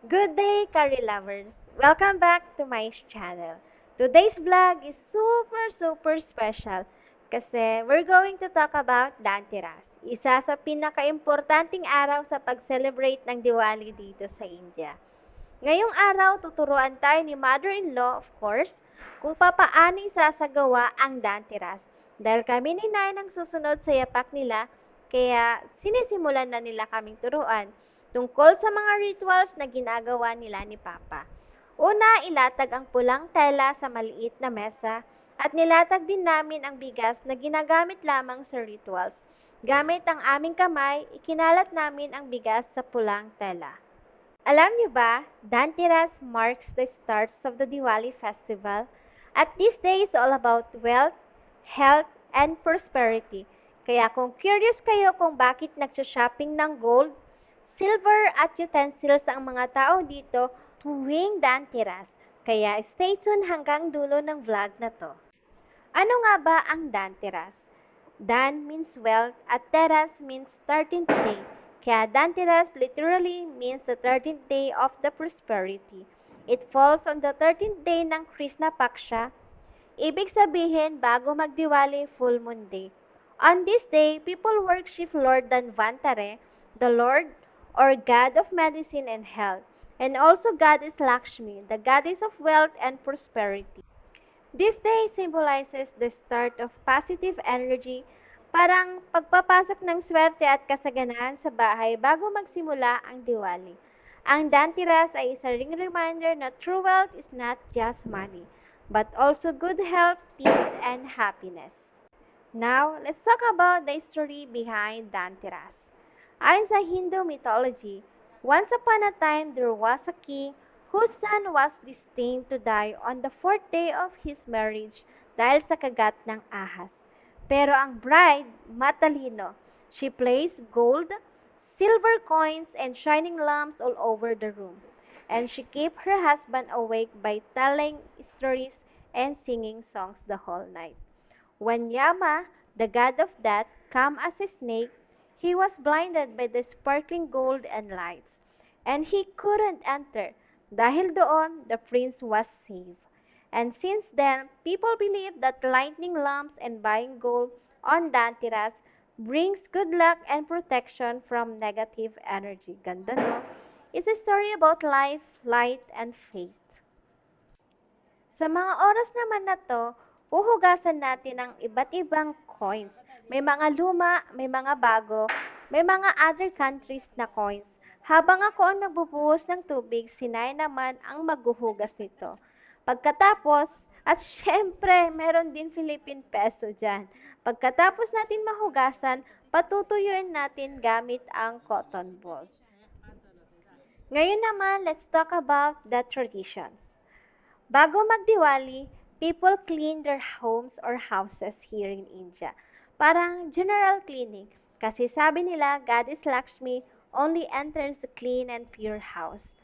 Good day, curry lovers! Welcome back to my channel. Today's vlog is super special kasi we're going to talk about Dhanteras, isa sa pinaka-importanting araw sa pag-celebrate ng Diwali dito sa India. Ngayong araw, tuturuan tayo ni mother-in-law, of course, kung papaano isasagawa ang Dhanteras. Dahil kami ni Nay ang susunod sa yapak nila, kaya sinisimulan na nila kaming turuan tungkol sa mga rituals na ginagawa nila ni Papa. Una, ilatag ang pulang tela sa maliit na mesa at nilatag din namin ang bigas na ginagamit lamang sa rituals. Gamit ang aming kamay, ikinalat namin ang bigas sa pulang tela. Alam niyo ba, Dhanteras marks the start of the Diwali festival. At this day is all about wealth, health, and prosperity. Kaya kung curious kayo kung bakit nagsha-shopping ng gold, silver at utensils ang mga tao dito tuwing Dhanteras. Kaya stay tuned hanggang dulo ng vlog na to. Ano nga ba ang Dhanteras? Dan means wealth at Teras means 13th day. Kaya Dhanteras literally means the 13th day of the prosperity. It falls on the 13th day ng Krishna Paksha. Ibig sabihin, bago magdiwali, full moon day. On this day, people worship Lord Dhanvantare, the Lord or God of medicine and health, and also Goddess Lakshmi, the goddess of wealth and prosperity. This day symbolizes the start of positive energy, parang pagpapasok ng swerte at kasaganahan sa bahay bago magsimula ang Diwali. Ang Dhanteras ay isa ring reminder na true wealth is not just money, but also good health, peace, and happiness. Now, let's talk about the story behind Dhanteras. Ayon sa Hindu mythology, once upon a time there was a king whose son was destined to die on the fourth day of his marriage dahil sa kagat ng ahas. Pero ang bride, matalino. She placed gold, silver coins, and shining lamps all over the room. And she kept her husband awake by telling stories and singing songs the whole night. When Yama, the god of death, came as a snake, he was blinded by the sparkling gold and lights, and he couldn't enter. Dahil doon, the prince was saved. And since then, people believe that lighting lamps and buying gold on Dhanteras brings good luck and protection from negative energy. Ganda, no? It's a story about life, light, and faith. Sa mga oras naman na 'to, huhugasan natin ang iba't ibang coins. May mga luma, may mga bago, may mga other countries na coins. Habang ako ang nagbubuhos ng tubig, si Nay naman ang maghuhugas nito. Pagkatapos, at syempre, meron din Philippine peso diyan. Pagkatapos natin mahugasan, patutuyuin natin gamit ang cotton balls. Ngayon naman, let's talk about the traditions. Bago magdiwali, people clean their homes or houses here in India. Parang general cleaning. Kasi sabi nila, Goddess Lakshmi only enters the clean and pure house.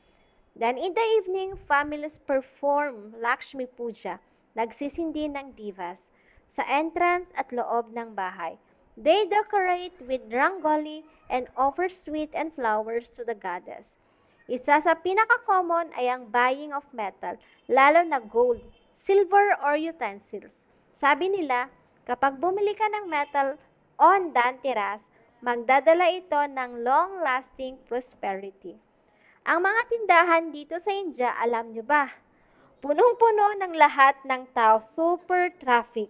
Then in the evening, families perform Lakshmi Puja, nagsisindi ng divas, sa entrance at loob ng bahay. They decorate with rangoli and offer sweet and flowers to the goddess. Isa sa pinaka-common ay ang buying of metal, lalo na gold, silver or utensils. Sabi nila, kapag bumili ka ng metal on Dhanteras, magdadala ito ng long-lasting prosperity. Ang mga tindahan dito sa India, alam nyo ba? Punong-puno ng lahat ng tao, super traffic.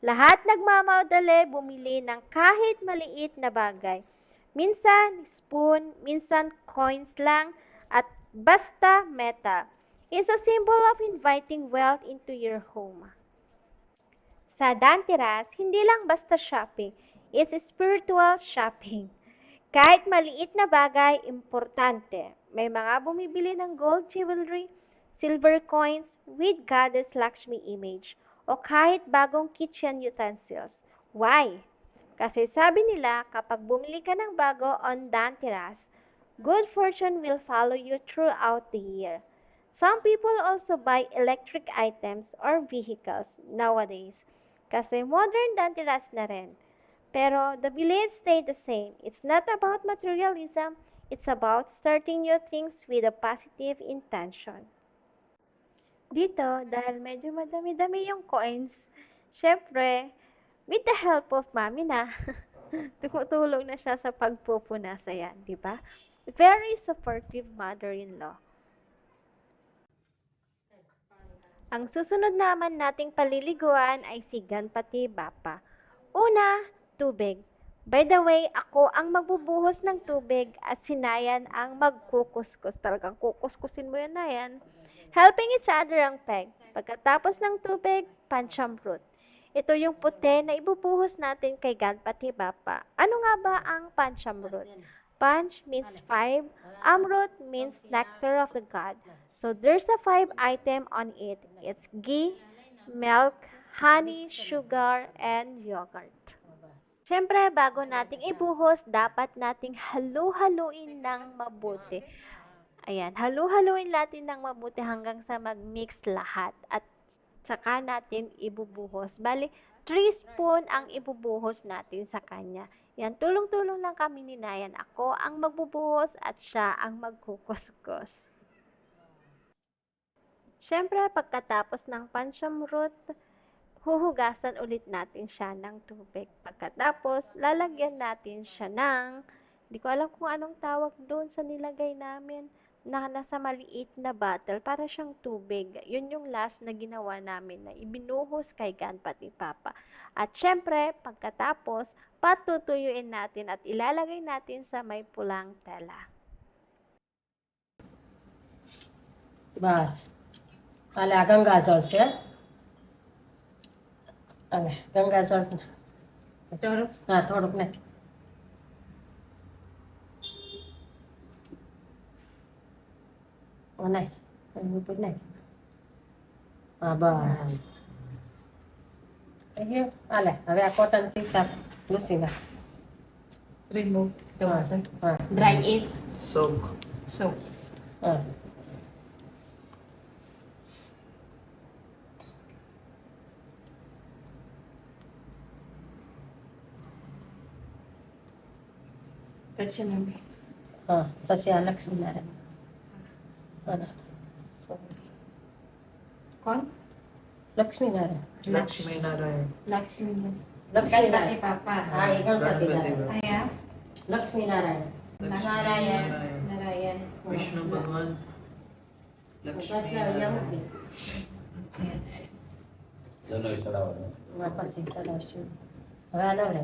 Lahat nagmamadali bumili ng kahit maliit na bagay. Minsan spoon, minsan coins lang, at basta metal. Is a symbol of inviting wealth into your home. Sa Danteras, hindi lang basta shopping, it's spiritual shopping. Kahit maliit na bagay, importante. May mga bumibili ng gold jewelry, silver coins with Goddess Lakshmi image, o kahit bagong kitchen utensils. Why? Kasi sabi nila, kapag bumili ka ng bago on Dhanteras, good fortune will follow you throughout the year. Some people also buy electric items or vehicles nowadays kasi modern Dhanteras na rin. Pero the beliefs stay the same. It's not about materialism, It's about starting new things with a positive intention. Dito, dahil medyo madami-dami yung coins, syempre, with the help of mami na, tumutulong na siya sa pagpupunas. Ayan, di ba? Very supportive mother-in-law. Ang susunod naman nating paliliguan ay si Ganpati Bappa. Una, tubig. By the way, ako ang magbubuhos ng tubig at si Nayan ang magkukuskus. Talagang kukuskusin mo yan, Nayan. Helping each other ang peg. Pagkatapos ng tubig, panchamrut. Ito yung puti na ibubuhos natin kay Ganpati Bappa. Ano nga ba ang panchamrut? Panch means five, amrut means nectar of the god. So there's a five item on it. It's ghee, milk, honey, sugar, and yogurt. Siyempre, bago nating ibuhos, dapat nating halu-haluin ng mabuti. Ayan, halu-haluin natin ng mabuti hanggang sa mag-mix lahat at saka natin ibubuhos. Bali, 3 spoon ang ibubuhos natin sa kanya. Yan, tulong-tulong lang kami ni Nayan. Ako ang magbubuhos at siya ang magkukuskus. Siyempre, pagkatapos ng panchamrut, huhugasan ulit natin siya ng tubig. Pagkatapos, lalagyan natin siya ng, hindi ko alam kung anong tawag doon sa nilagay namin, na nasa maliit na bottle, para siyang tubig. Yun yung last na ginawa namin na ibinuhos kay Ganpati Papa. At syempre, pagkatapos, patutuyuin natin at ilalagay natin sa may pulang tela. बस आला गंगाजल से आला गंगाजल हाँ थोड़ुंक नाख नाख ऊपर नाख हाँ बस થઈ ગયું આલે હવે આ કોટન થી સાફ લૂસી નાખ Remove the water. હા Dry it. Soak. Soak. હા That's your memory. હા પછી આ લક્ષ્મીનારાયણ હા Con? Laxminarayan Lakshmi Narayan. Lakshmi. Laxminarayan Papa. હા એ ગણપતિ Ganpati નારાયણ Aya. Laxminarayan Narayan. Narayan. Vishnu Bhagwan. બસ અહીંયા મૂકી પછી ચડાવશું હવે આ નવરાય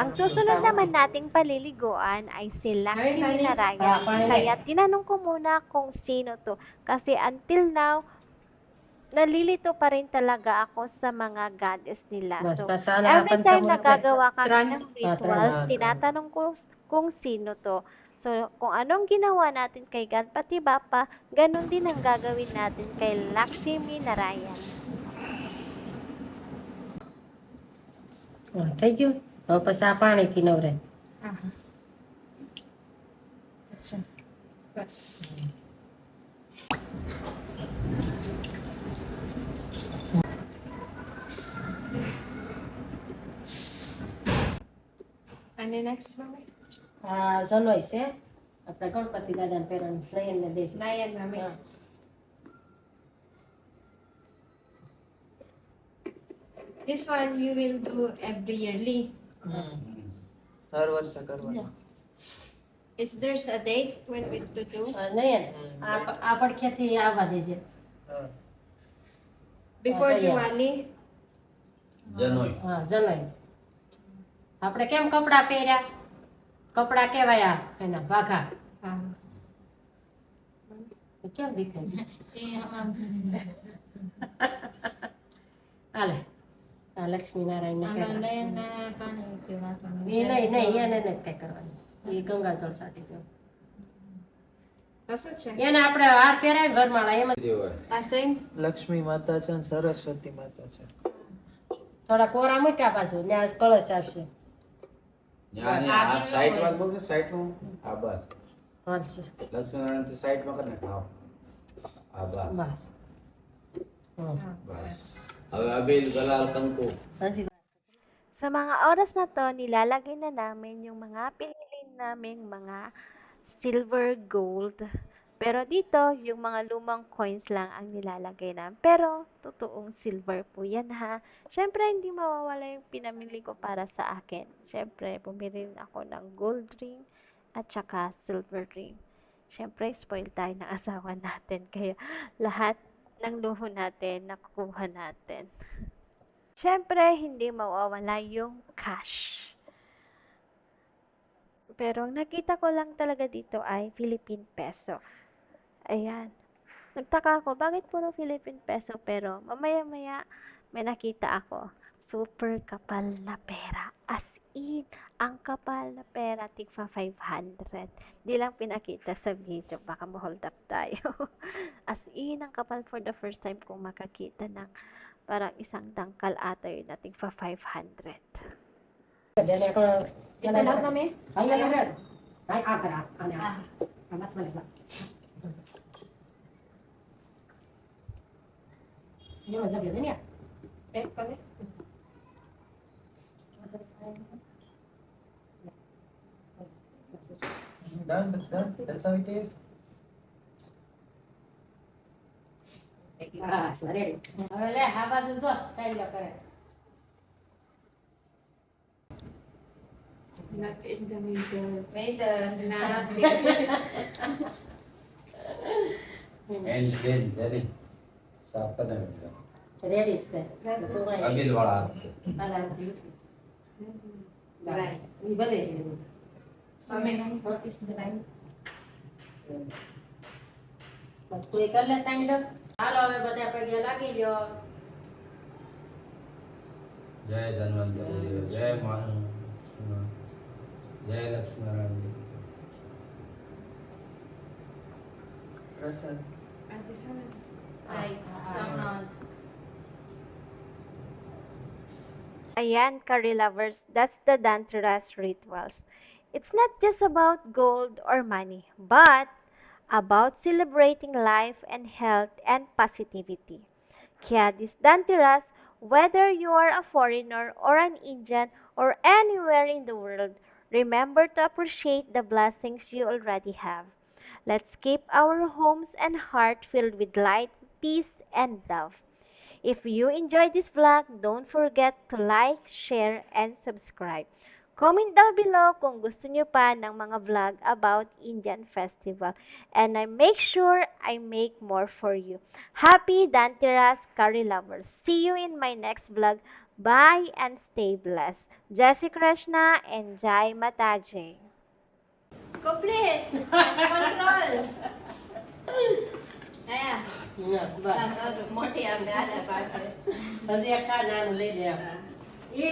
Ang susunod naman nating paliliguan ay si Lakshmi Ay, Narayan. panis. Kaya tinanong ko muna kung sino to. Kasi until now, nalilito pa rin talaga ako sa mga goddess nila. Mas So, pasana every napan sa time muna nagagawa kami Tran. ng rituals, Tran. tinatanong ko kung sino to. So, kung anong ginawa natin kay Ganpati Bappa, ganun din ang gagawin natin kay Lakshmi Narayan. થઈ ગયું હવે પછી આ પાણીથી નવરાય That's it. Bas. Ano next, mami? આ જનોય છે આપણે ગણપતિ દાદાને પહેરવાનું નયનને દઈશું Nayan, mami. હા. This one you will do every yearly. હર વર્ષે કરવાનું. Is there a date when we'll do? નયન આ પડખ્યાથી આવવા દેજે હા. Before Saya. Diwali? હા જનોય આપણે કેમ કપડા પહેર્યા કપડા કેવાય આ એના વાઘા Ah. એ કેમ દેખાય હાલે આ લક્ષ્મીનારાયણ ને એ નહીં નહીં એને નથી કઈ કરવાનું એ ગંગાજળ સાટી દો Nasa siya? એને આપણે હાર પહેરાય ને વરમાળા એમ જ Asing? લક્ષ્મી માતા છે અને સરસ્વતી માતા છે. થોડા કોરા મૂક્યા પાછું ને આજ કળશ આવશે હાલશે બસ હજી Sa mga oras na to, nilalagay na namin yung mga pinili naming mga silver, gold. Pero dito, yung mga lumang coins lang ang nilalagay namin. Pero, totoong silver po yan ha. Siyempre, hindi mawawala yung pinamili ko para sa akin. Siyempre, bumili rin ako ng gold ring at saka silver ring. Siyempre, spoil tayo ng asawa natin. Kaya, lahat ng luho natin, nakukuha natin. Siyempre, hindi mawawala yung cash. Pero, ang nakita ko lang talaga dito ay Philippine peso. Ayan. Nagtaka ako, bakit puro Philippine peso? Pero mamaya-maya may nakita ako. Super kapal na pera. As in, ang kapal na pera, tigpa 500. Di lang pinakita sa video, baka ma-hold up tayo. As in, ang kapal for the first time kong makakita ng parang isang dangkal ata yun na tigpa 500. It's allowed, mami? Ayaw rin. Ay, kara. Ano? Amat malasa. Ini mazhab ya sini ya? Kami? Done, that's done. That's how it is. Ah, sorry. Olha, apa susah? Saya lihat keren. Not in the middle. Middle. Not And then jadi siapa namanya? Ready sir. Ambil walat. Alam please. Right. Ini boleh. Mami, What is the right? बस कोई कर ले साइन दो हालो मैं बता पर गया लगी जो जय धन्वंतरि जय मान जय Lakshman Prasad. this one is right. Donald. Ayan, curry lovers, that's the Danteras rituals. It's not just about gold or money, but about celebrating life and health and positivity. Kaya this Danteras, whether you are a foreigner or an Indian or anywhere in the world, remember to appreciate the blessings you already have. Let's keep our homes and heart filled with light, peace, and love. If you enjoyed this vlog, don't forget to like, share, and subscribe. Comment down below kung gusto nyo pa ng mga vlog about Indian festival. And I make sure I make more for you. Happy Danteras curry lovers. See you in my next vlog. Bye and stay blessed. Jai Shri Krishna and Jai Mataji. Complete. Control. Ayan. Ya, bas. Moti ang dala. Kasi akan na le dia. Ini